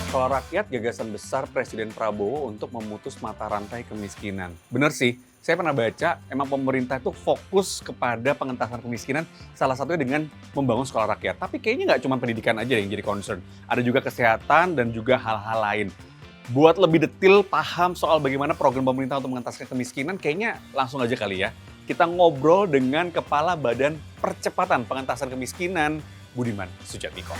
Sekolah Rakyat, gagasan besar Presiden Prabowo untuk memutus mata rantai kemiskinan. Bener sih, saya pernah baca, emang pemerintah itu fokus kepada pengentasan kemiskinan, salah satunya dengan membangun sekolah rakyat. Tapi kayaknya nggak cuma pendidikan aja yang jadi concern. Ada juga kesehatan dan juga hal-hal lain. Buat lebih detail paham soal bagaimana program pemerintah untuk mengentaskan kemiskinan, kayaknya langsung aja kali ya. Kita ngobrol dengan Kepala Badan Percepatan Pengentasan Kemiskinan, Budiman Sujatmiko.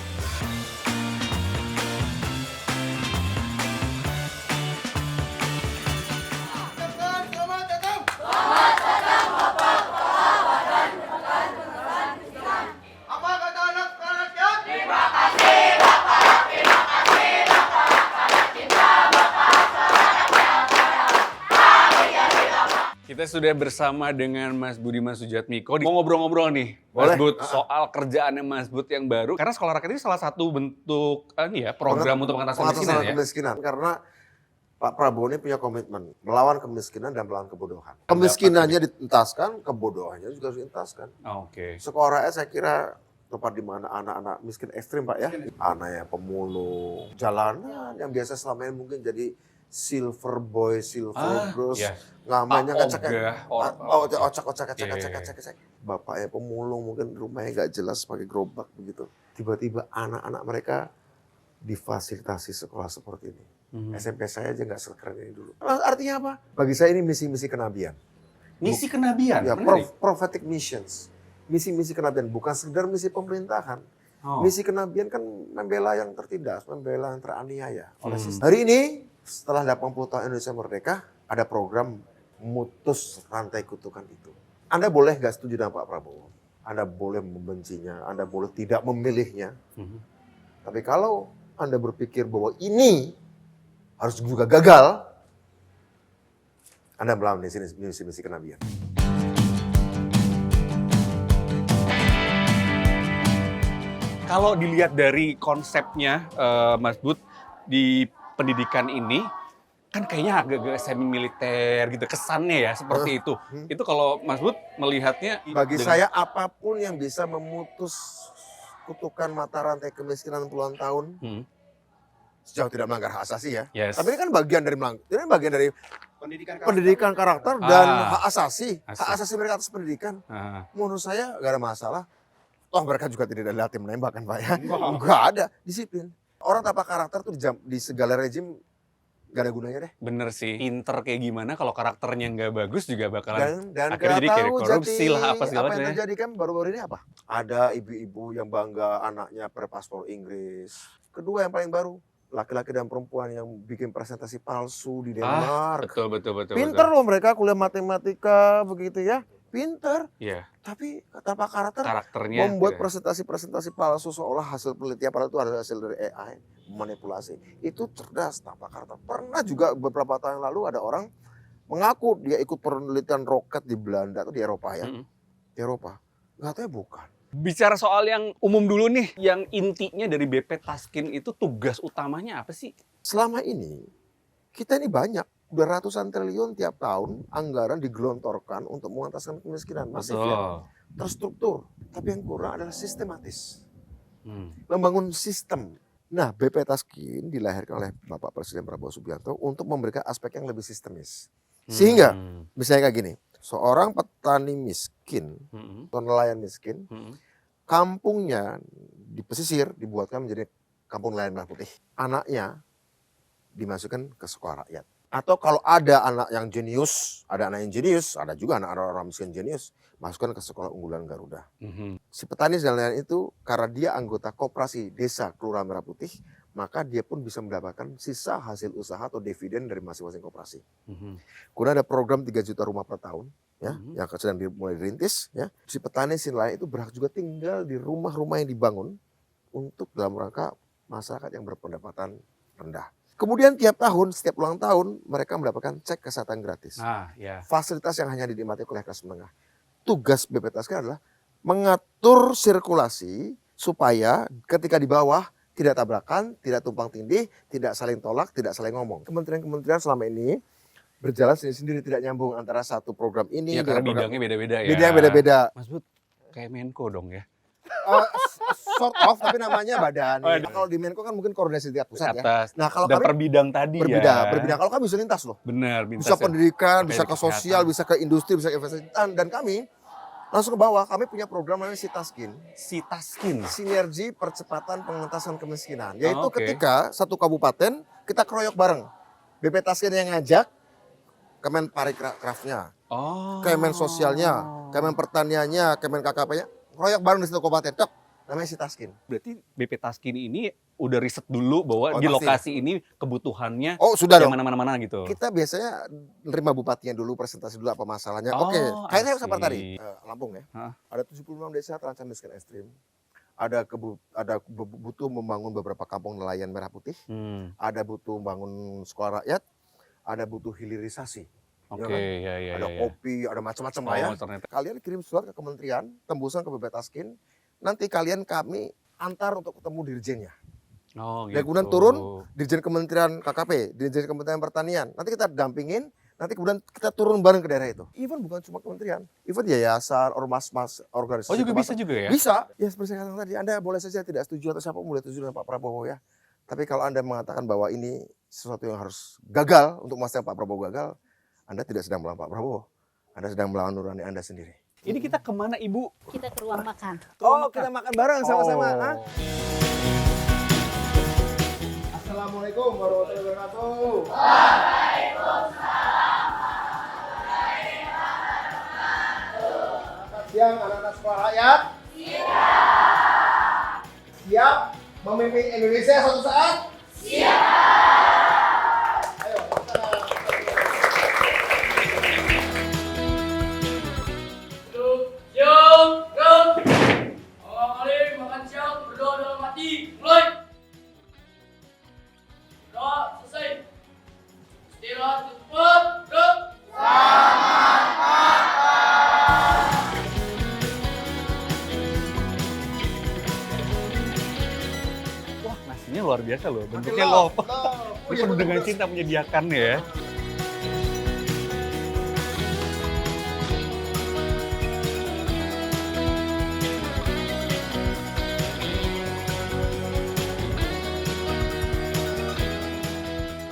Kita sudah bersama dengan Mas Budiman Sujatmiko. Mau ngobrol-ngobrol nih, Mas Bud, soal kerjaannya Mas Bud yang baru. Karena sekolah rakyat ini salah satu bentuk program untuk pengentasan kemiskinan ya. Karena Pak Prabowo ini punya komitmen melawan kemiskinan dan melawan kebodohan. Kemiskinannya dituntaskan, kebodohannya juga harus dituntaskan. Oke. Sekolah rakyat saya kira tempat di mana anak-anak miskin ekstrim, Pak ya. Anak yang pemulung, jalanan yang biasa selama ini mungkin jadi silver boy, silver girls, ngamanya ngecek, ocak. Bapaknya pemulung mungkin rumahnya nggak jelas pakai gerobak begitu. Tiba-tiba anak-anak mereka difasilitasi sekolah seperti ini. SMP saya aja nggak sekeren ini dulu. Artinya apa? Bagi saya ini misi-misi kenabian. Misi kenabian? Ya, prophetic missions. Misi-misi kenabian, bukan sekedar misi pemerintahan. Misi kenabian kan membela yang tertindas, membela yang teraniaya oleh sistem. Hari ini, setelah 80 tahun Indonesia merdeka, ada program mutus rantai kutukan itu. Anda boleh nggak setuju dengan Pak Prabowo. Anda boleh membencinya, Anda boleh tidak memilihnya. Tapi kalau Anda berpikir bahwa ini harus juga gagal, Anda melawan misi-misi kenabian. Kalau dilihat dari konsepnya, Mas Bud, di pendidikan ini, kan kayaknya agak-agak semi-militer gitu, kesannya ya seperti itu. Itu kalau Mas Bud melihatnya... Bagi saya apapun yang bisa memutus kutukan mata rantai kemiskinan puluhan tahun, sejauh tidak melanggar hak asasi ya. Tapi ini kan bagian dari pendidikan karakter dan hak asasi. Hak asasi mereka atas pendidikan. Menurut saya gak ada masalah. Toh mereka juga tidak ada latih menembak kan Pak ya. Enggak ada, disiplin. Orang tanpa karakter tuh di segala rejim gak ada gunanya deh. Bener sih, pinter kayak gimana kalau karakternya nggak bagus juga bakalan dan akhirnya jadi kayak korupsi lah apa segala apa yang macam. terjadi kan baru-baru ini apa? Ada ibu-ibu yang bangga anaknya berpaspor Inggris. Kedua yang paling baru, laki-laki dan perempuan yang bikin presentasi palsu di Denmark. Betul. Pinter loh mereka kuliah matematika begitu ya. Pinter. Iya. Tapi tanpa karakternya membuat presentasi palsu seolah hasil penelitian padahal itu adalah hasil dari AI, manipulasi. Itu cerdas tanpa karakter. Pernah juga beberapa tahun yang lalu ada orang mengaku dia ikut penelitian roket di Belanda atau di Eropa ya. Di Eropa. Nggak tahu ya bukan. Bicara soal yang umum dulu nih, yang intinya dari BP Taskin itu tugas utamanya apa sih? Selama ini kita ini banyak. Udah ratusan triliun tiap tahun anggaran digelontorkan untuk mengentaskan kemiskinan masifnya. Terstruktur. Tapi yang kurang adalah sistematis. Membangun sistem. Nah, BP Taskin dilahirkan oleh Bapak Presiden Prabowo Subianto untuk memberikan aspek yang lebih sistemis. Sehingga, misalnya kayak gini, seorang petani miskin, atau nelayan miskin, kampungnya di pesisir dibuatkan menjadi kampung nelayan merah putih. Anaknya dimasukkan ke sekolah rakyat. Atau kalau ada anak yang jenius, ada juga anak orang miskin jenius, masukkan ke sekolah unggulan Garuda. Si petani dan nelayan itu karena dia anggota koperasi desa Kelurahan Merah Putih, maka dia pun bisa mendapatkan sisa hasil usaha atau dividen dari masing-masing koperasi. Kemudian ada program 3 juta rumah per tahun, ya, yang sedang mulai dirintis. Ya. Si petani si nelayan itu berhak juga tinggal di rumah-rumah yang dibangun untuk dalam rangka masyarakat yang berpendapatan rendah. Kemudian tiap tahun, setiap ulang tahun, mereka mendapatkan cek kesehatan gratis. Fasilitas yang hanya dinikmati oleh kelas menengah. Tugas BP Taskin adalah mengatur sirkulasi supaya ketika di bawah tidak tabrakan, tidak tumpang tindih, tidak saling tolak, tidak saling ngomong. Kementerian-kementerian selama ini berjalan sendiri-sendiri, tidak nyambung antara satu program ini dengan program bidangnya beda-beda ya. Bidangnya beda-beda. Mas Bud, kayak Menko dong ya. Sort of, tapi namanya badan. Oh, Nah, kalau di Menko kan mungkin koordinasi tingkat pusat ya. Atas. Nah kalau Dan kami per bidang tadi berbeda. Kalau kami bisa lintas loh. Benar, Bisa lintas ya. pendidikan, Sampai bisa ke ke sosial, kesehatan. bisa ke industri, bisa ke investasi. Dan kami langsung ke bawah, kami punya program namanya Sitaskin. Sitaskin. Sinergi Percepatan Pengentasan Kemiskinan. Oh, Yaitu oke. ketika satu kabupaten kita keroyok bareng. BP Taskin yang ngajak, Kemen Parikrafnya, Oh. Kemen Sosialnya, Kemen Pertaniannya, Kemen KKP-nya, keroyok bareng di satu kabupaten. Cok, namanya Sitaskin. Berarti BP Taskin ini udah riset dulu bahwa Oh, di pasti. lokasi ini kebutuhannya Oh sudah yang dong. mana-mana gitu. Kita biasanya nerima bupatinya dulu, presentasi dulu apa masalahnya. Oh, Oke, kayaknya I seperti tadi. see. Lampung ya. Hah? Ada 76 desa terancam miskin ekstrim. Butuh membangun beberapa kampung nelayan merah putih. Ada butuh membangun sekolah rakyat. Ada butuh hilirisasi. Oke, kan? ya. Ada kopi, ada macam-macam lah ya. Oh, ternyata. Kalian kirim surat ke kementerian, tembusan ke BP Taskin. Nanti kami antar untuk ketemu dirjennya. Oh, Dan gitu. kemudian turun, Dirjen Kementerian KKP, Dirjen Kementerian Pertanian. Nanti kita dampingin, nanti kemudian kita turun bareng ke daerah itu. Even bukan cuma kementerian, even yayasan, ormas-mas, organisasi. Oh, juga bisa kemasyarakatan. juga ya? Bisa. Ya seperti saya katakan tadi, Anda boleh saja tidak setuju atau siapa boleh setuju dengan Pak Prabowo ya. Tapi kalau Anda mengatakan bahwa ini sesuatu yang harus gagal untuk memastikan Pak Prabowo gagal, Anda tidak sedang melawan Pak Prabowo. Anda sedang melawan nurani Anda sendiri. Ini kita kemana, Ibu? Kita ke ruang makan. Oh, kita makan bareng sama-sama. Oh. Hah? Assalamualaikum warahmatullahi wabarakatuh. Selamat siang anak-anak sekolah rakyat. Siap memimpin Indonesia suatu saat? Siap. Ayo, kita Siap, gerak. Awal kali makan siang, berdoa dalam hati. Mulai. Doa selesai. Istirahat cepat, gerak. Wah, nasinya luar biasa loh. Bentuknya Makin love. love. Ini penuh dengan cinta menyediakan ya.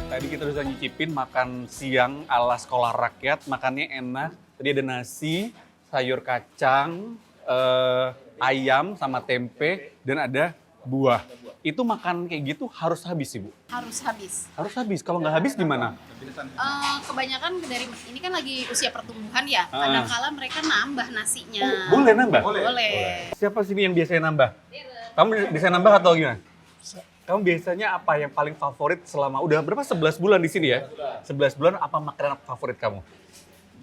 Tadi kita udah nyicipin makan siang ala sekolah rakyat, makannya enak. Tadi ada nasi, sayur kacang, ayam sama tempe, dan ada buah. Itu makan kayak gitu harus habis, Ibu? Harus habis. Harus habis. Kalau nggak habis gimana? Kebanyakan dari ini kan lagi usia pertumbuhan ya. Ah. Kadang-kala mereka nambah nasinya. Boleh nambah? Boleh. Siapa sini yang biasanya nambah? Kamu bisa nambah atau gimana? Kamu biasanya apa yang paling favorit selama udah berapa 11 bulan di sini ya? 11 bulan apa makanan favorit kamu?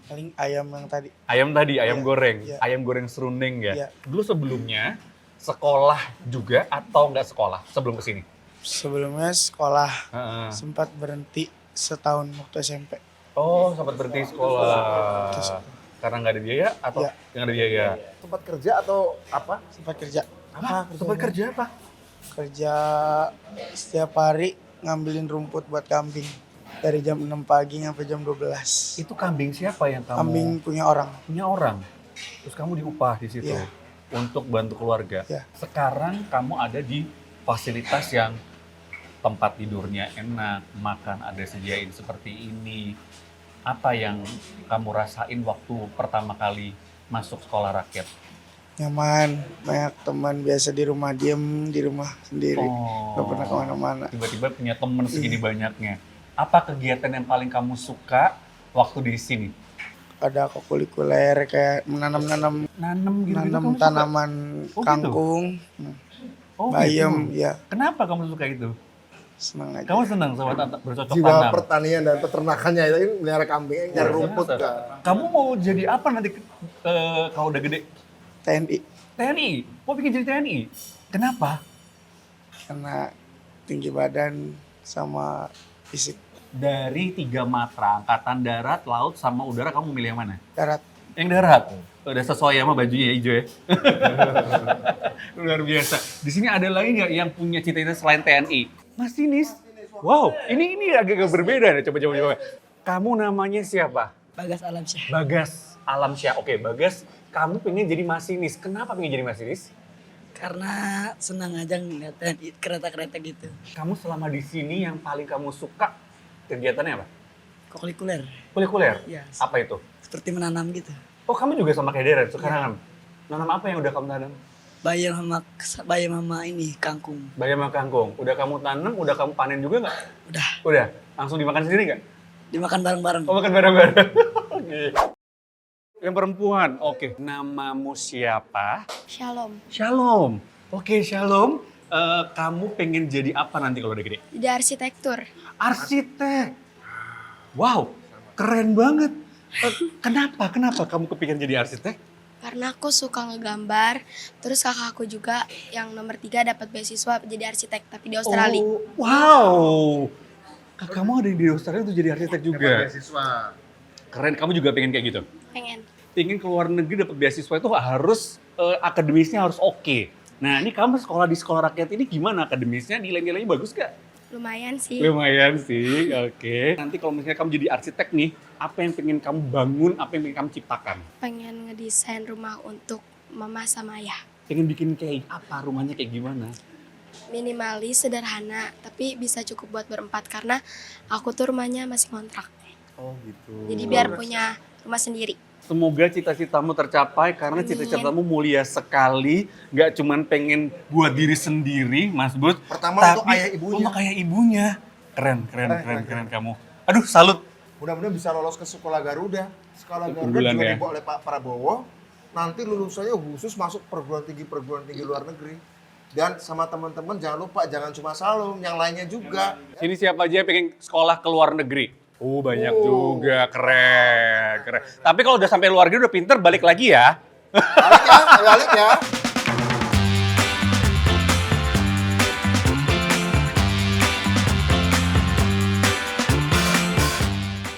Paling ayam yang tadi. Ayam tadi, ayam Iya, goreng, iya. ayam goreng serundeng ya. Iya. Dulu sebelumnya sekolah juga atau nggak sekolah sebelum kesini? Sebelumnya sekolah Heeh. sempat berhenti setahun waktu SMP. Oh, sempat berhenti sekolah. Terus. Karena nggak ada biaya atau Iya. nggak ada biaya? Tempat kerja atau apa? Sempat kerja. Apa? Tempat kerja apa? Kerja setiap hari ngambilin rumput buat kambing. Dari jam 6 pagi sampai jam 12. Itu kambing siapa yang kamu Kambing punya orang. punya orang? Terus kamu diupah di situ Iya. untuk bantu keluarga. Iya. Sekarang kamu ada di fasilitas yang tempat tidurnya enak, makan ada sediain seperti ini. Apa yang kamu rasain waktu pertama kali masuk sekolah rakyat? Nyaman, banyak teman, biasa di rumah diem, di rumah sendiri. Oh. Gak pernah kemana-mana. Tiba-tiba punya temen segini Iya. banyaknya. Apa kegiatan yang paling kamu suka waktu di sini? Ada kokulikuler kayak menanam-nanam Nanam gitu, nanam kamu suka? tanaman Oh, gitu? kangkung, Oh, bayam, gitu. ya Kenapa kamu suka itu? senang aja. Kamu senang sama bercocok Jiwa tanam? pertanian dan peternakannya itu ini melihara kambing, nyari rumput Biasa. kan. Kamu mau jadi apa nanti kalau udah gede? TNI TNI? Mau bikin jadi TNI? Kenapa? karena tinggi badan sama fisik. Dari 3 matra, angkatan darat, laut, sama udara, kamu milih yang mana? Darat. Yang darat? Udah sesuai sama bajunya ya, hijau ya? Luar biasa. Di sini ada lagi nggak yang punya cita-cita selain TNI? Masinis. Wow, ini agak berbeda nih. Coba. Kamu namanya siapa? Bagas Alamsyah. Bagas Alamsyah. Oke, Bagas, kamu pengen jadi masinis. Kenapa pengen jadi masinis? Karena senang aja ngeliatin kereta-kereta gitu. Kamu selama di sini yang paling kamu suka kegiatannya apa? Kokulikuler. Kulikuler? Ya, Apa itu? seperti menanam gitu. Oh, kamu juga sama kayak Deren, suka nanam? Nanam apa yang udah kamu tanam? Bayam sama ini kangkung. Bayam sama kangkung. Udah kamu tanam, udah kamu panen juga nggak? Udah Udah? Langsung dimakan sendiri nggak? dimakan bareng-bareng. Oh, makan bareng-bareng. Oke. Yang perempuan, oke. Namamu siapa? Shalom. Shalom. Oke, Shalom. Kamu pengen jadi apa nanti kalau udah gede? Jadi arsitektur. Arsitek. Wow, keren banget. Kenapa kamu kepikiran jadi arsitek? Karena aku suka ngegambar. Terus kakakku juga yang nomor 3 dapat beasiswa jadi arsitek tapi di Australia. Oh, wow. Kamu ada di Australia untuk jadi arsitek juga. Beasiswa. Keren, kamu juga pengen kayak gitu? Pengen. Pengen ke luar negeri dapat beasiswa itu harus akademisnya harus oke. Nah, ini kamu sekolah di sekolah rakyat ini gimana akademisnya? Nilai-nilainya bagus gak? Lumayan sih. Lumayan sih, oke. Nanti kalau misalnya kamu jadi arsitek nih, apa yang pengen kamu bangun, apa yang pengen kamu ciptakan? Pengen ngedesain rumah untuk mama sama ayah. Pengen bikin kayak apa, rumahnya kayak gimana? Minimalis, sederhana, tapi bisa cukup buat berempat karena aku tuh rumahnya masih kontrak. Oh gitu. Jadi biar punya rumah sendiri. Semoga cita-citamu tercapai karena Amin. cita-citamu mulia sekali. Gak cuman pengen buat diri sendiri, Mas Bud. Pertama tapi untuk ayah ibunya. untuk ayah ibunya. Keren kamu. Aduh, salut. Mudah-mudahan bisa lolos ke sekolah Garuda. Sekolah Garuda Unggulan juga ya. dibawa oleh Pak Prabowo. Nanti lulusannya khusus masuk perguruan tinggi luar negeri. Dan sama teman-teman jangan lupa, jangan cuma Salum, yang lainnya juga. Sini siapa aja yang pengen sekolah ke luar negeri? Oh, banyak juga. Keren. Tapi kalau udah sampai luar negeri udah pinter, balik lagi ya. Balik ya.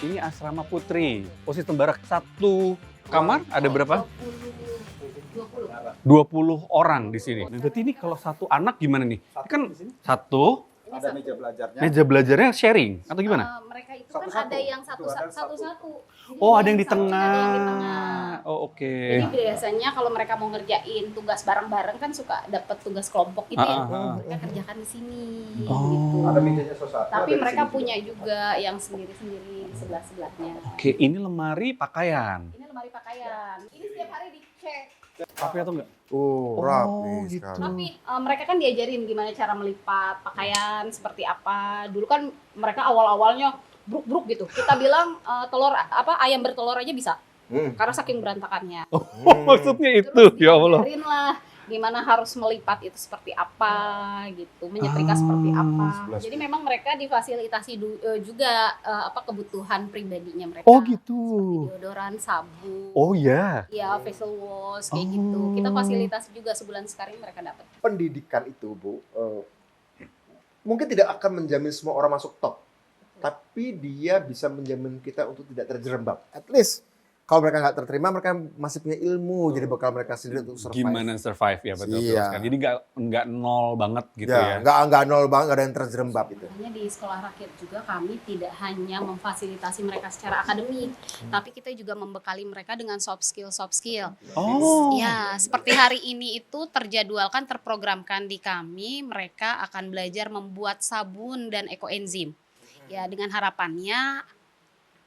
Ini asrama putri, posisi Barak. Satu kamar ada berapa? 20 orang di sini. Nah, berarti ini kalau satu anak gimana nih? Ini kan satu, Ada meja belajarnya. meja belajarnya sharing atau gimana? Mereka itu kan ada yang satu-satu. Oh, ada yang di Ada yang di tengah. tengah. Oh, oke. Jadi biasanya kalau mereka mau ngerjain tugas bareng-bareng kan suka dapat tugas kelompok gitu ya. Mereka kerjakan di sini Oh. gitu. Ada mejanya satu. Tapi ada di mereka sini punya juga yang sendiri-sendiri di sebelah-sebelahnya. Oke, ini lemari pakaian. Ini lemari pakaian. Ini setiap hari dicek. Rapi atau enggak? Rapi gitu. sekali. Tapi mereka kan diajarin gimana cara melipat pakaian seperti apa. Dulu kan mereka awal-awalnya bruk-bruk gitu. Kita bilang ayam bertelur aja bisa. Karena saking berantakannya. Oh, maksudnya itu, Terus ya Allah. diajarin lah gimana harus melipat itu seperti apa gitu, menyetrika seperti apa. 11. Jadi memang mereka difasilitasi juga kebutuhan pribadinya mereka. Oh, gitu. Seperti deodoran, sabun. Oh ya. Ya, facial wash kayak gitu. Kita fasilitasi juga sebulan sekali mereka dapat. Pendidikan itu, Bu, mungkin tidak akan menjamin semua orang masuk top. Tapi dia bisa menjamin kita untuk tidak terjerembab. At least, kalau mereka nggak terterima, mereka masih punya ilmu. Jadi bakal mereka sendiri untuk survive. Gimana survive ya, betul. Iya. Sekali. Jadi nggak nol banget gitu Ya, ya. nggak nol banget, nggak ada yang terjerembab itu. Makanya di sekolah rakyat juga kami tidak hanya memfasilitasi mereka secara akademik, tapi kita juga membekali mereka dengan soft skill. Oh. Ya, seperti hari ini itu terjadwalkan, terprogramkan di kami, mereka akan belajar membuat sabun dan ekoenzim. Ya, dengan harapannya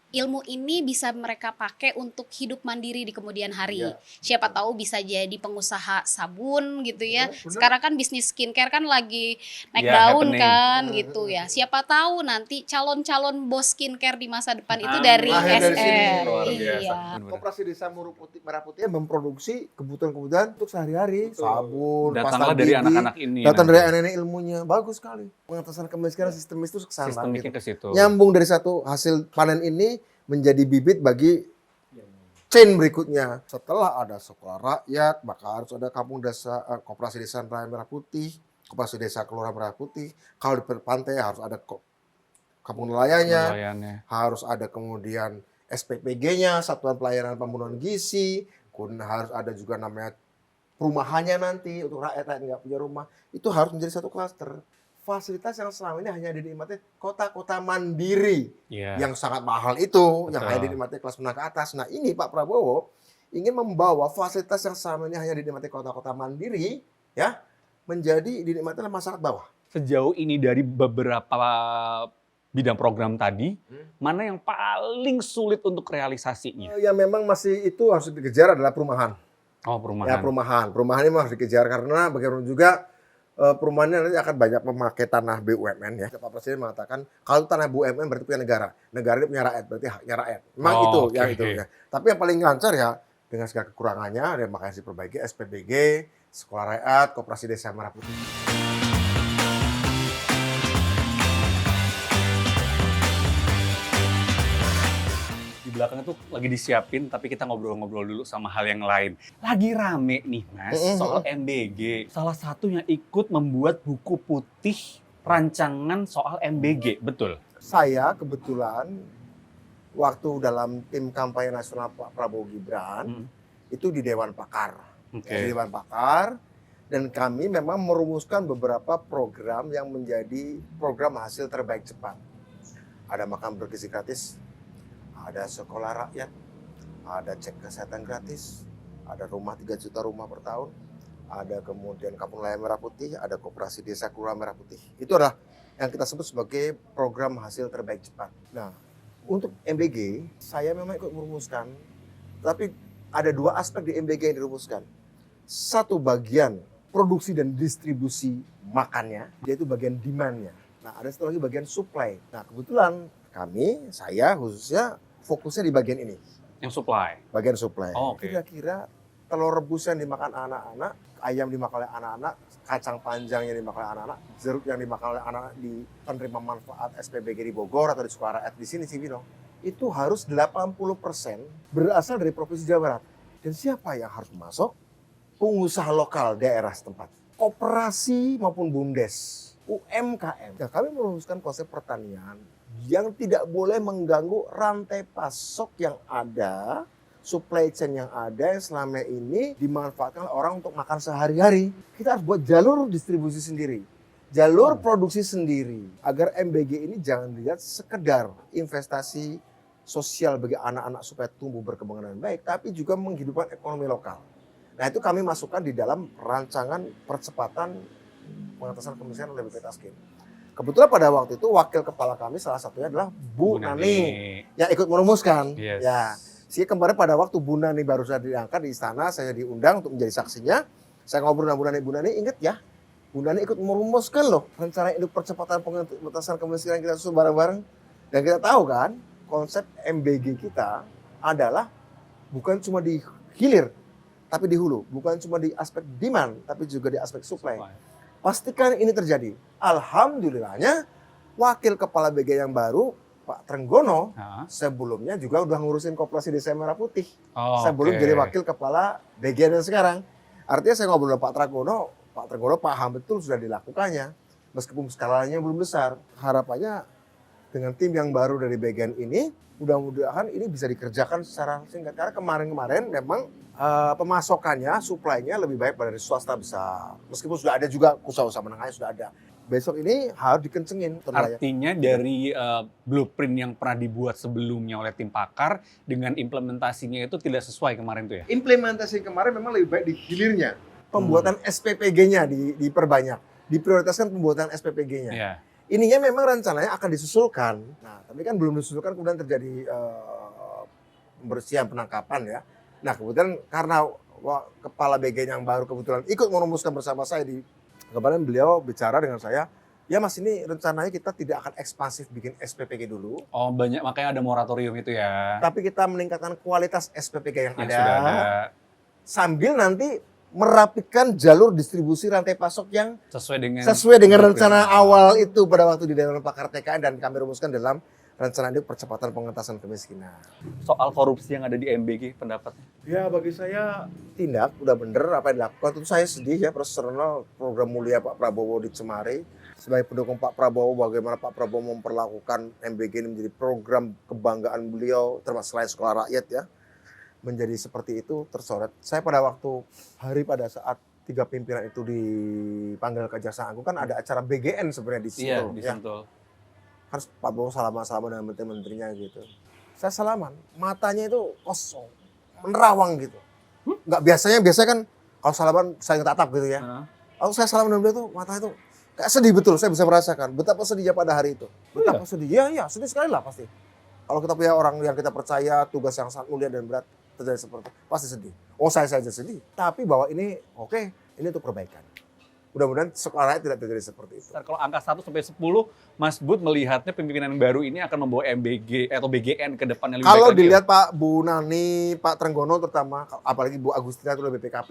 ilmu ini bisa mereka pakai untuk hidup mandiri di kemudian hari. Ya. Siapa tahu bisa jadi pengusaha sabun gitu ya. Ya, benar. Sekarang kan bisnis skincare kan lagi naik Ya, daun happening. kan gitu ya. Siapa tahu nanti calon-calon bos skincare di masa depan itu Amin. dari Lahir dari sini. SR. Luar biasa. Iya. Bener-bener. Koperasi Desa Merah Putih yang memproduksi kebutuhan-kebutuhan untuk sehari-hari. Sabun, Datanglah pasta dari gigi. anak-anak ini. Datang nanti. dari anak-anak ilmunya. Bagus sekali. Pengentasan kemiskinan sistemis itu kesana. Sistemiknya gitu. ke situ. Nyambung dari satu hasil panen ini menjadi bibit bagi chain berikutnya. Setelah ada sekolah rakyat, maka harus ada kampung desa, koperasi desa nelayan merah putih, koperasi desa kelurahan merah putih. Kalau di pantai harus ada kampung nelayannya, Nelayannya. harus ada kemudian SPPG-nya, Satuan Pelayanan Pembunuhan Gizi, kemudian harus ada juga namanya perumahannya nanti untuk rakyat yang nggak punya rumah. Itu harus menjadi satu klaster. Fasilitas yang selama ini hanya dinikmati kota-kota mandiri Iya. yang sangat mahal itu, yang Betul. hanya dinikmati kelas menengah ke atas. Nah ini Pak Prabowo ingin membawa fasilitas yang selama ini hanya dinikmati kota-kota mandiri ya menjadi dinikmati oleh masyarakat bawah. Sejauh ini dari beberapa bidang program tadi, mana yang paling sulit untuk realisasinya? Yang memang masih itu harus dikejar adalah perumahan. Oh, perumahan. Ya perumahan ini memang harus dikejar karena bagaimanapun juga perumahan ini nanti akan banyak memakai tanah BUMN ya. Pak Presiden mengatakan kalau tanah BUMN berarti punya negara. Negara ini punya rakyat, berarti haknya rakyat. Memang itu oke. yang itu ya. Tapi yang paling lancar ya dengan segala kekurangannya ada yang makanya diperbaiki SPBG, Sekolah Rakyat, Koperasi Desa Merah Putih. Di belakang itu lagi disiapin, tapi kita ngobrol-ngobrol dulu sama hal yang lain. Lagi rame nih Mas, soal MBG. Salah satu yang ikut membuat buku putih rancangan soal MBG, betul? Saya kebetulan waktu dalam tim kampanye nasional Pak Prabowo Gibran itu di Dewan Pakar. Oke. Di Dewan Pakar dan kami memang merumuskan beberapa program yang menjadi program hasil terbaik cepat. Ada makan bergizi gratis, ada sekolah rakyat, ada cek kesehatan gratis, ada rumah 3 juta rumah per tahun, ada kemudian kampung nelayan merah putih, ada koperasi desa kelurahan merah putih. Itu adalah yang kita sebut sebagai program hasil terbaik cepat. Nah, untuk MBG, saya memang ikut merumuskan, tapi ada 2 aspek di MBG yang dirumuskan. Satu bagian produksi dan distribusi makannya, yaitu bagian demand-nya. Nah, ada satu lagi bagian supply. Nah, kebetulan saya khususnya fokusnya di bagian ini, Yang supply. bagian supply. Oh, oke. Kira-kira telur rebus yang dimakan anak-anak, ayam dimakan oleh anak-anak, kacang panjang yang dimakan oleh anak-anak, jeruk yang dimakan oleh anak-anak di penerima manfaat SPBG di Bogor atau di Sekolah Rakyat di sini Cibinong, itu harus 80% berasal dari Provinsi Jawa Barat. Dan siapa yang harus masuk? Pengusaha lokal daerah setempat, koperasi maupun BUMDes, UMKM. Nah, kami merumuskan konsep pertanian yang tidak boleh mengganggu rantai pasok yang ada, supply chain yang ada yang selama ini dimanfaatkan oleh orang untuk makan sehari-hari. Kita harus buat jalur distribusi sendiri, jalur produksi sendiri, agar MBG ini jangan dilihat sekedar investasi sosial bagi anak-anak supaya tumbuh berkembang dengan baik, tapi juga menghidupkan ekonomi lokal. Nah, itu kami masukkan di dalam rancangan percepatan pengatasan kemiskinan oleh BPT Taskin. Kebetulan pada waktu itu wakil kepala kami salah satunya adalah Bu Nani yang ikut merumuskan. Yes. Ya, sehingga kemarin pada waktu Bu Nani baru saja diangkat di istana, saya diundang untuk menjadi saksinya. Saya ngobrol dengan Bu Nani, ingat ya, Bu Nani ikut merumuskan loh rencana induk percepatan pengentasan kemiskinan kita susun bareng-bareng. Dan kita tahu kan, konsep MBG kita adalah bukan cuma di hilir, tapi di hulu. Bukan cuma di aspek demand, tapi juga di aspek supply. Pastikan ini terjadi. Alhamdulillahnya, wakil kepala BG yang baru, Pak Trenggono, sebelumnya juga udah ngurusin Koperasi Desa Merah Putih. Sebelum jadi wakil kepala BG yang sekarang. Artinya saya ngobrol dengan Pak Trenggono paham betul sudah dilakukannya. Meskipun skalanya belum besar. Harapannya dengan tim yang baru dari bagian ini, mudah-mudahan ini bisa dikerjakan secara singkat. Karena kemarin-kemarin memang pemasokannya, supply-nya lebih baik dari swasta besar. Meskipun sudah ada juga usaha-usaha menengahnya sudah ada. Besok ini harus dikencengin. Artinya dari blueprint yang pernah dibuat sebelumnya oleh tim pakar dengan implementasinya itu tidak sesuai kemarin tuh ya? Implementasi kemarin memang lebih baik di hilirnya. Pembuatan SPPG-nya diperbanyak. Diprioritaskan pembuatan SPPG-nya. Yeah. Ininya memang rencananya akan disusulkan. Nah, tapi kan belum disusulkan kemudian terjadi pembersihan penangkapan ya. Nah, kemudian karena kepala BG yang baru kebetulan ikut merumuskan bersama saya kemarin beliau bicara dengan saya, ya Mas ini rencananya kita tidak akan ekspansif bikin SPPG dulu. Oh banyak, makanya ada moratorium itu ya. Tapi kita meningkatkan kualitas SPPG yang ada. Sudah ada. Sambil nanti merapikan jalur distribusi rantai pasok yang sesuai dengan rencana awal itu pada waktu di Dewan Pakar TKN dan kami rumuskan dalam rencana induk percepatan pengentasan kemiskinan. Soal korupsi yang ada di MBG pendapatnya? Ya bagi saya tindak udah bener apa yang dilakukan. Tentu saya sedih ya personal program mulia Pak Prabowo di Cemari. Sebagai pendukung Pak Prabowo, bagaimana Pak Prabowo memperlakukan MBG ini menjadi program kebanggaan beliau termasuk selain sekolah rakyat ya. Menjadi seperti itu tersorot. Saya pada waktu pada saat 3 pimpinan itu dipanggil ke Kejaksaan Agung kan ada acara BGN sebenarnya di situ. Iya, di Sentul. Harus Pak Prabowo salaman-salaman dengan menteri-menterinya gitu. Saya salaman, matanya itu kosong, menerawang gitu. Nggak biasanya kan kalau salaman saya tatap gitu ya. Aku saya salam dengan beliau tuh, matanya tuh kayak sedih betul, saya bisa merasakan betapa sedihnya pada hari itu. Betapa sedih, iya sedih sekali lah pasti. Kalau kita punya orang yang kita percaya, tugas yang sangat mulia dan berat, terjadi seperti itu, pasti sedih. Oh saya saja sedih, tapi bahwa ini oke, ini untuk perbaikan. Mudah-mudahan sekolahnya tidak terjadi seperti itu. Kalau angka 1 sampai 10, Mas Bud melihatnya pimpinan baru ini akan membawa MBG atau BGN ke depannya lebih Kalau baik lagi dilihat Pak Bu Nani, Pak Trenggono terutama, apalagi Bu Agustina itu BPKP,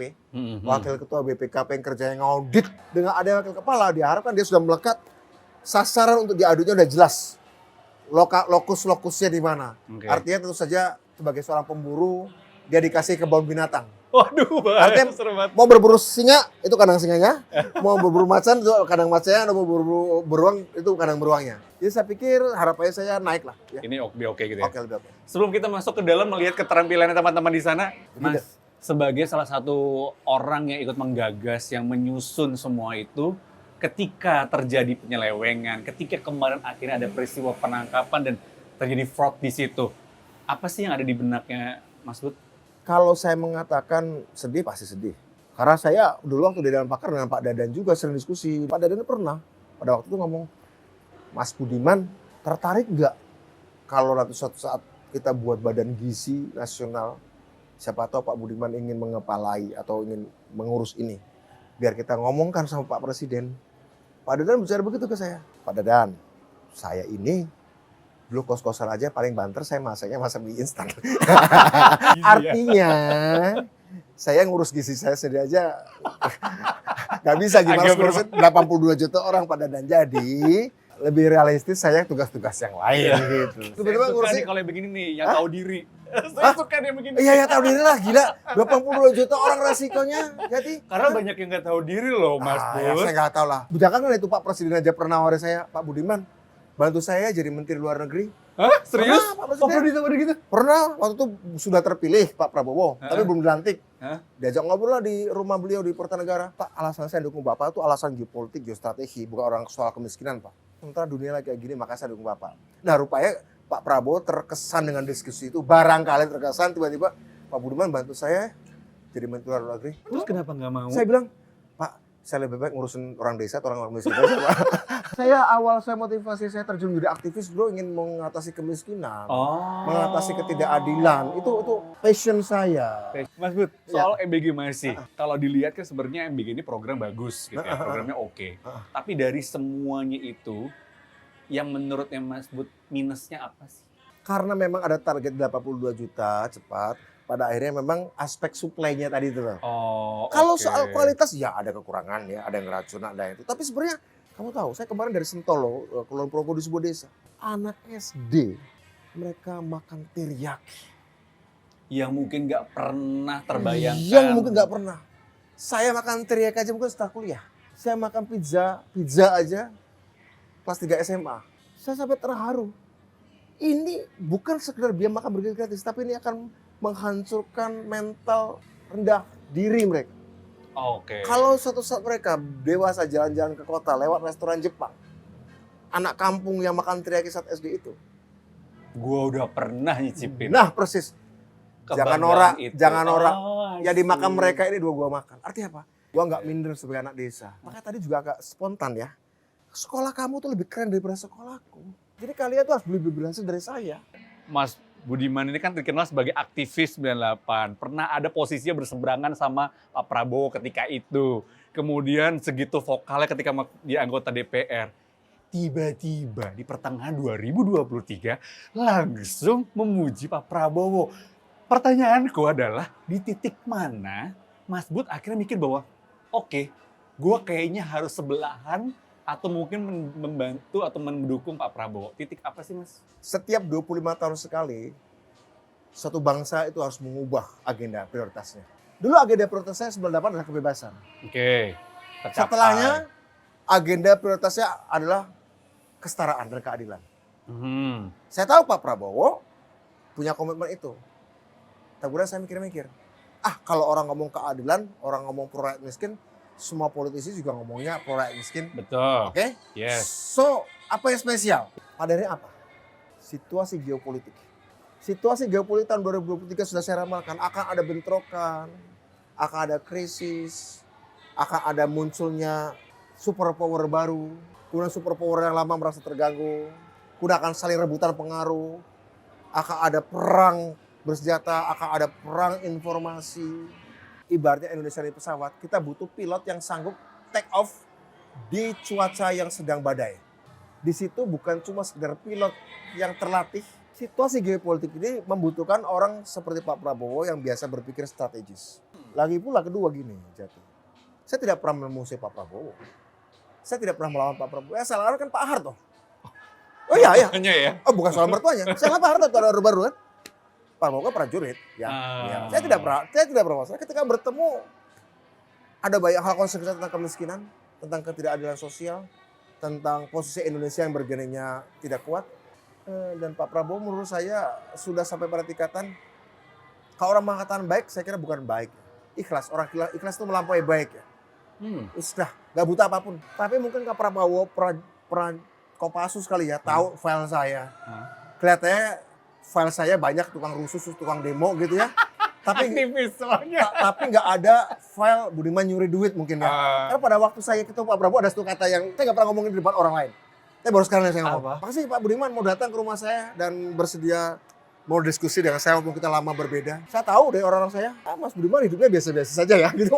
wakil ketua BPKP yang kerjanya ngaudit, dengan ada wakil kepala diharapkan dia sudah melekat, sasaran untuk diauditnya udah jelas, lokus-lokusnya di mana. Oke. Artinya tentu saja sebagai seorang pemburu dia dikasih kebun binatang. Waduh, Artinya seru banget. mau berburu singa itu kandang singanya, mau berburu macan itu kandang macannya, mau berburu beruang itu kandang beruangnya. Jadi saya pikir harapannya saya naik lah. Ya. Ini oke gitu ya. Oke, lebih oke. Sebelum kita masuk ke dalam melihat keterampilannya teman-teman di sana, Begitu. Mas, sebagai salah satu orang yang ikut menggagas, yang menyusun semua itu, ketika terjadi penyelewengan, ketika kemarin akhirnya ada peristiwa penangkapan dan terjadi fraud di situ, apa sih yang ada di benaknya Mas Bud? Kalau saya mengatakan sedih, pasti sedih. Karena saya dulu waktu di Dewan Pakar dengan Pak Dadan juga sering diskusi. Pak Dadan pernah pada waktu itu ngomong, Mas Budiman tertarik nggak kalau suatu saat kita buat badan gizi nasional, siapa tahu Pak Budiman ingin mengepalai atau ingin mengurus ini. Biar kita ngomongkan sama Pak Presiden. Pak Dadan bicara begitu ke saya. Pak Dadan, saya ini dulu kos-kosan aja paling banter saya masaknya masak mie instan. Artinya saya ngurus gizi saya sendiri aja nggak bisa gimana ngurusin 82 juta orang pada dan jadi lebih realistis saya tugas-tugas yang lain gitu. Saya Tiba-tiba suka ngurusin nih kalau yang begini nih, yang tahu diri. Saya suka nih yang begini. iya ya tahu diri lah gila 82 juta orang resikonya jadi Karena banyak yang nggak tahu diri loh, Mas ya, Bud. saya nggak tahu lah. Jangan kan itu Pak Presiden aja pernah waris saya Pak Budiman bantu saya jadi Menteri Luar Negeri. Hah? Serius? Pernah, Pak Presiden. Oh, pernah gitu? Pernah, waktu itu sudah terpilih Pak Prabowo, tapi belum dilantik. Hah? Diajak ngobrol lah di rumah beliau di Kertanegara. Pak, alasan saya dukung Bapak itu alasan geopolitik, geostrategi, bukan orang soal kemiskinan, Pak. Sementara dunia lagi kayak gini, maka saya dukung Bapak. Nah, rupanya Pak Prabowo terkesan dengan diskusi itu, barangkali terkesan tiba-tiba Pak Budiman bantu saya jadi Menteri Luar Negeri. Terus kenapa nggak mau? Saya bilang, Pak, saya lebih baik ngurusin orang desa atau orang miskin aja, Pak. Saya motivasi saya terjun menjadi aktivis dulu ingin mengatasi kemiskinan. Oh. Mengatasi ketidakadilan. Itu passion saya. Mas Bud, soal MBG masih. Kalau dilihat kan sebenarnya MBG ini program bagus gitu ya, programnya oke. Tapi dari semuanya itu, yang menurutnya Mas Bud minusnya apa sih? Karena memang ada target 82 juta cepat, pada akhirnya memang aspek supply-nya tadi itu loh. Oh, Kalau oke. soal kualitas ya ada kekurangan ya, ada yang racun, ada yang itu. Tapi sebenarnya kamu tahu, saya kemarin dari Sentolo, Kulon Progo di sebuah desa. Anak SD, mereka makan teriyaki. Yang mungkin nggak pernah terbayangkan. Yang mungkin nggak pernah. Saya makan teriyaki aja mungkin setelah kuliah. Saya makan pizza aja kelas 3 SMA. Saya sampai terharu. Ini bukan sekedar dia makan burger gratis, tapi ini akan menghancurkan mental rendah diri mereka. Oke. Kalau suatu saat mereka dewasa jalan-jalan ke kota lewat restoran Jepang, anak kampung yang makan teriyaki saat SD itu. Gua udah pernah nyicipin. Nah persis. Jangan norak, Kebanggaan itu. jangan norak. Oh, Yang dimakan I see. mereka ini dua gua makan. Artinya apa? Gua nggak minder sebagai anak desa. Makanya tadi juga agak spontan ya. Sekolah kamu tuh lebih keren daripada sekolahku. Jadi kalian tuh harus lebih berhasil dari saya. Mas Budiman ini kan terkenal sebagai aktivis 98. Pernah ada posisinya berseberangan sama Pak Prabowo ketika itu. Kemudian segitu vokalnya ketika dia anggota DPR. Tiba-tiba di pertengahan 2023 langsung memuji Pak Prabowo. Pertanyaanku adalah di titik mana Mas Bud akhirnya mikir bahwa oke, gue kayaknya harus sebelahan atau mungkin membantu atau mendukung Pak Prabowo. Titik apa sih Mas? Setiap 25 tahun sekali, satu bangsa itu harus mengubah agenda prioritasnya. Dulu agenda prioritasnya 98 adalah kebebasan. Oke. tercapai. Setelahnya agenda prioritasnya adalah kesetaraan dan keadilan. Saya tahu Pak Prabowo punya komitmen itu. Tapi kemudian saya mikir-mikir, kalau orang ngomong keadilan, orang ngomong pro rakyat miskin, semua politisi juga ngomongnya pro rakyat miskin. Betul. Oke? Yes. So, apa yang spesial? Padahal apa? Situasi geopolitik. Situasi geopolitik tahun 2023 sudah saya ramalkan, akan ada bentrokan, akan ada krisis, akan ada munculnya superpower baru, kemudian superpower yang lama merasa terganggu, kemudian akan saling rebutan pengaruh, akan ada perang bersenjata, akan ada perang informasi. Ibaratnya Indonesia di pesawat, kita butuh pilot yang sanggup take off di cuaca yang sedang badai. Di situ bukan cuma sekedar pilot yang terlatih. Situasi geopolitik ini membutuhkan orang seperti Pak Prabowo yang biasa berpikir strategis. Lagi pula kedua gini, Jati. Saya tidak pernah memusuhi Pak Prabowo. Saya tidak pernah melawan Pak Prabowo. Salah kan Pak Harto. Oh iya, iya. Hanya ya. Oh bukan soal mertuanya. Saya Pak Harto itu ada baru kan. Pak Prabowo kan prajurit. Ya. Ya. Saya tidak pernah masalah. Ketika bertemu ada banyak hal konsekuensi tentang kemiskinan, tentang ketidakadilan sosial, tentang posisi Indonesia yang bergeningnya tidak kuat. Dan Pak Prabowo menurut saya sudah sampai pada tingkatan, kalau orang mengatakan baik, saya kira bukan baik. Ikhlas, orang ikhlas itu melampaui baik ya. Sudah, gak buta apapun. Tapi mungkin Pak Prabowo Kopassus kali ya, tahu file saya. Kelihatannya file saya banyak tukang rusuh, tukang demo gitu ya. Tapi Aktivis soalnya. tapi nggak ada file Budiman nyuri duit mungkin ya. Karena pada waktu saya ketemu Pak Prabowo ada satu kata yang saya nggak pernah ngomongin di depan orang lain. Tapi baru sekarang saya ngomong. Apa? Makasih Pak Budiman mau datang ke rumah saya dan bersedia mau diskusi dengan saya walaupun kita lama berbeda. Saya tahu dari orang-orang saya, Mas Budiman hidupnya biasa-biasa saja ya, gitu.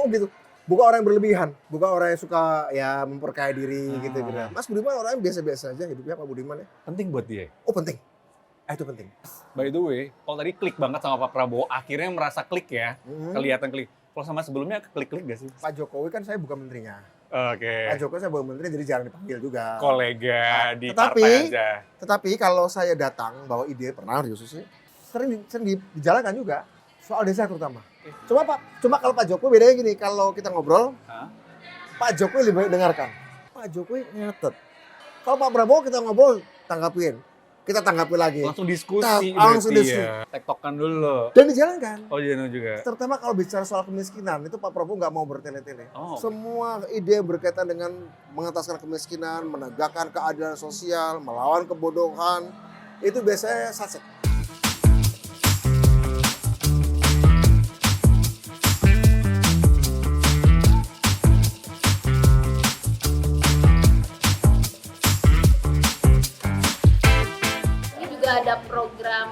Bukan orang yang berlebihan, bukan orang yang suka ya memperkaya diri gitu. Mas Budiman orang yang biasa-biasa saja hidupnya Pak Budiman ya. Penting buat dia. Oh penting. Itu penting. By the way, kalau tadi klik banget sama Pak Prabowo, akhirnya merasa klik ya. Kelihatan klik. Kalau sama sebelumnya klik-klik gak sih? Pak Jokowi kan saya bukan menterinya. Oke. Pak Jokowi saya bukan menteri jadi jarang dipanggil juga. Kolega di Tetapi- partai aja. Tetapi kalau saya datang bawa ide pernah khususnya sering dijalankan juga soal desa terutama. Cuma kalau Pak Jokowi bedanya gini, kalau kita ngobrol, Pak Jokowi lebih banyak dengarkan. Pak Jokowi nyatet. Kalau Pak Prabowo kita ngobrol tanggapin, kita tanggapi lagi Langsung diskusi langsung berarti diskusi. ya. Tektokan dulu. dan dijalankan. Oh iya juga. Terutama kalau bicara soal kemiskinan itu Pak Prabowo nggak mau bertele-tele. Oh. Semua ide yang berkaitan dengan mengentaskan kemiskinan, menegakkan keadilan sosial, melawan kebodohan, itu biasanya satset. Ini juga ada program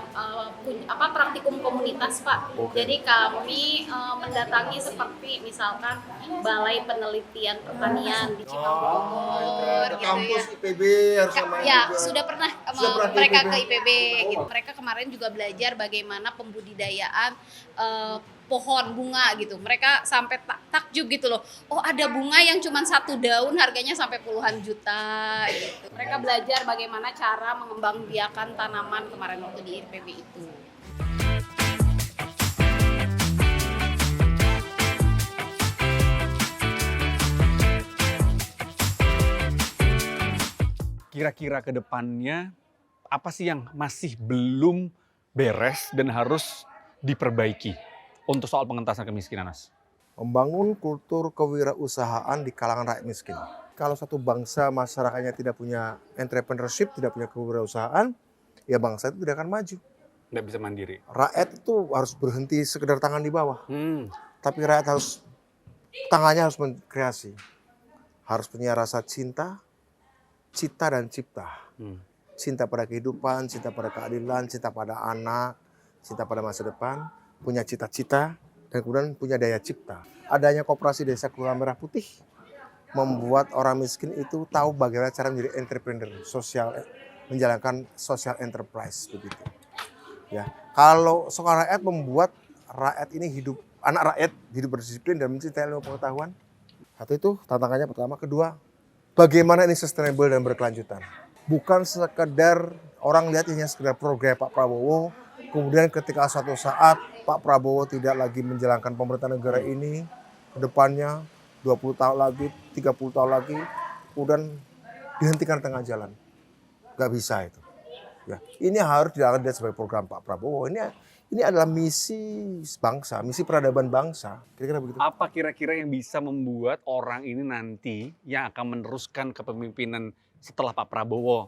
praktikum komunitas Pak. Jadi kami mendatangi seperti misalkan Balai Penelitian Pertanian di Cibubur gitu Kampus ya. IPB harus sama Ya, juga. sudah pernah Sudah pernah ke mereka IPB. ke IPB gitu. Mereka kemarin juga belajar bagaimana pembudidayaan pohon bunga gitu. Mereka sampai takjub gitu loh. Oh, ada bunga yang cuma 1 daun harganya sampai puluhan juta gitu. Mereka belajar bagaimana cara mengembangbiakan tanaman kemarin waktu di IPB itu. Kira-kira ke depannya apa sih yang masih belum beres dan harus diperbaiki untuk soal pengentasan kemiskinan, Mas? Membangun kultur kewirausahaan di kalangan rakyat miskin. Kalau satu bangsa masyarakatnya tidak punya entrepreneurship, tidak punya kewirausahaan, ya bangsa itu tidak akan maju. Nggak bisa mandiri. Rakyat itu harus berhenti sekedar tangan di bawah. Tapi rakyat harus, tangannya harus mengkreasi. Harus punya rasa cinta, cita dan cipta. Cinta pada kehidupan, cinta pada keadilan, cinta pada anak, cinta pada masa depan, punya cita-cita, dan kemudian punya daya cipta. Adanya koperasi desa Kelurahan Merah Putih membuat orang miskin itu tahu bagaimana cara menjadi entrepreneur sosial, menjalankan social enterprise begitu. Ya, kalau seorang rakyat membuat rakyat ini hidup, anak rakyat hidup berdisiplin dan mencintai ilmu pengetahuan. Satu itu tantangannya pertama, kedua, bagaimana ini sustainable dan berkelanjutan. Bukan sekedar orang lihat hanya sekedar program Pak Prabowo, kemudian ketika suatu saat Pak Prabowo tidak lagi menjalankan pemerintahan negara ini, ke depannya 20 tahun lagi, 30 tahun lagi, kemudian dihentikan tengah jalan. Gak bisa itu. Ya, ini harus dilakukan sebagai program Pak Prabowo. Ini adalah misi bangsa, misi peradaban bangsa. Kira-kira begitu. Apa kira-kira yang bisa membuat orang ini nanti yang akan meneruskan kepemimpinan setelah Pak Prabowo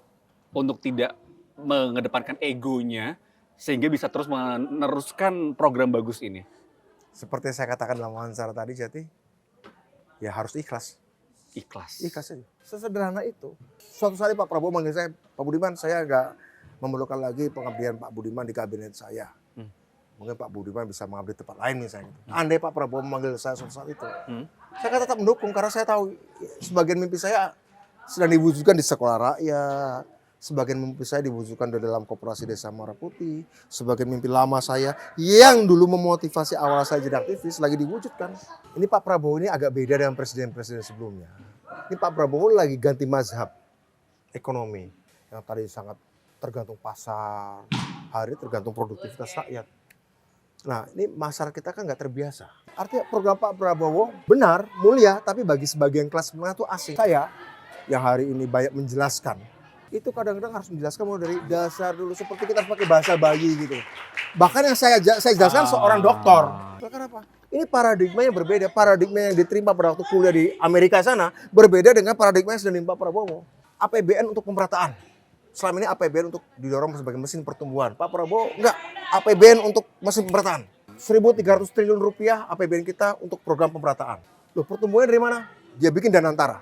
untuk tidak mengedepankan egonya sehingga bisa terus meneruskan program bagus ini? Seperti saya katakan dalam wawancara tadi, Jati, ya harus ikhlas. Ikhlas. Ikhlas aja. Sesederhana itu. Suatu saat Pak Prabowo manggil saya, Pak Budiman, saya nggak memerlukan lagi pengabdian Pak Budiman di kabinet saya. Mungkin Pak Budiman bisa mengabdi tempat lain misalnya. Andai Pak Prabowo memanggil saya suatu saat itu, saya akan tetap mendukung karena saya tahu sebagian mimpi saya sedang diwujudkan di sekolah rakyat, sebagian mimpi saya diwujudkan di dalam koperasi Desa Merah Putih, sebagian mimpi lama saya yang dulu memotivasi awal saya jadi aktivis lagi diwujudkan. Ini Pak Prabowo ini agak beda dengan presiden-presiden sebelumnya. Ini Pak Prabowo lagi ganti mazhab ekonomi yang tadi sangat tergantung pasar, hari ini tergantung produktivitas rakyat. Nah, ini masyarakat kita kan nggak terbiasa. Artinya program Pak Prabowo benar, mulia, tapi bagi sebagian kelas menengah itu asing. Saya yang hari ini banyak menjelaskan, itu kadang-kadang harus menjelaskan mulai dari dasar dulu, seperti kita harus pakai bahasa bayi gitu. Bahkan yang saya jelaskan seorang dokter. Bahkan apa? Ini paradigma yang berbeda. Paradigma yang diterima pada waktu kuliah di Amerika sana berbeda dengan paradigma yang sedang Pak Prabowo. APBN untuk pemerataan. Selama ini APBN untuk didorong sebagai mesin pertumbuhan. Pak Prabowo enggak. APBN untuk mesin pemerataan. 1.300 triliun rupiah APBN kita untuk program pemerataan. Loh, pertumbuhannya dari mana? Dia bikin Danantara.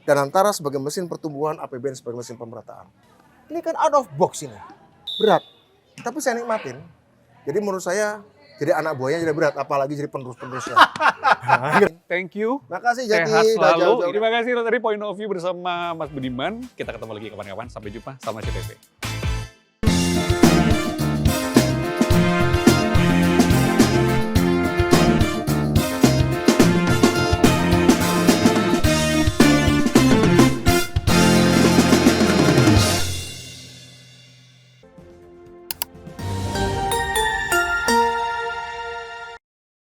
Danantara sebagai mesin pertumbuhan, APBN sebagai mesin pemerataan. Ini kan out of box ini. Berat. Tapi saya nikmatin. Jadi menurut saya, jadi anak buahnya jadi berat. Apalagi jadi penerus-penerusnya. Thank you. Makasih Jati. Sehat Udah selalu. jauh-jauh. Terima kasih dari Point of View bersama Mas Budiman. Kita ketemu lagi kapan-kapan. Sampai jumpa. Salam CTV.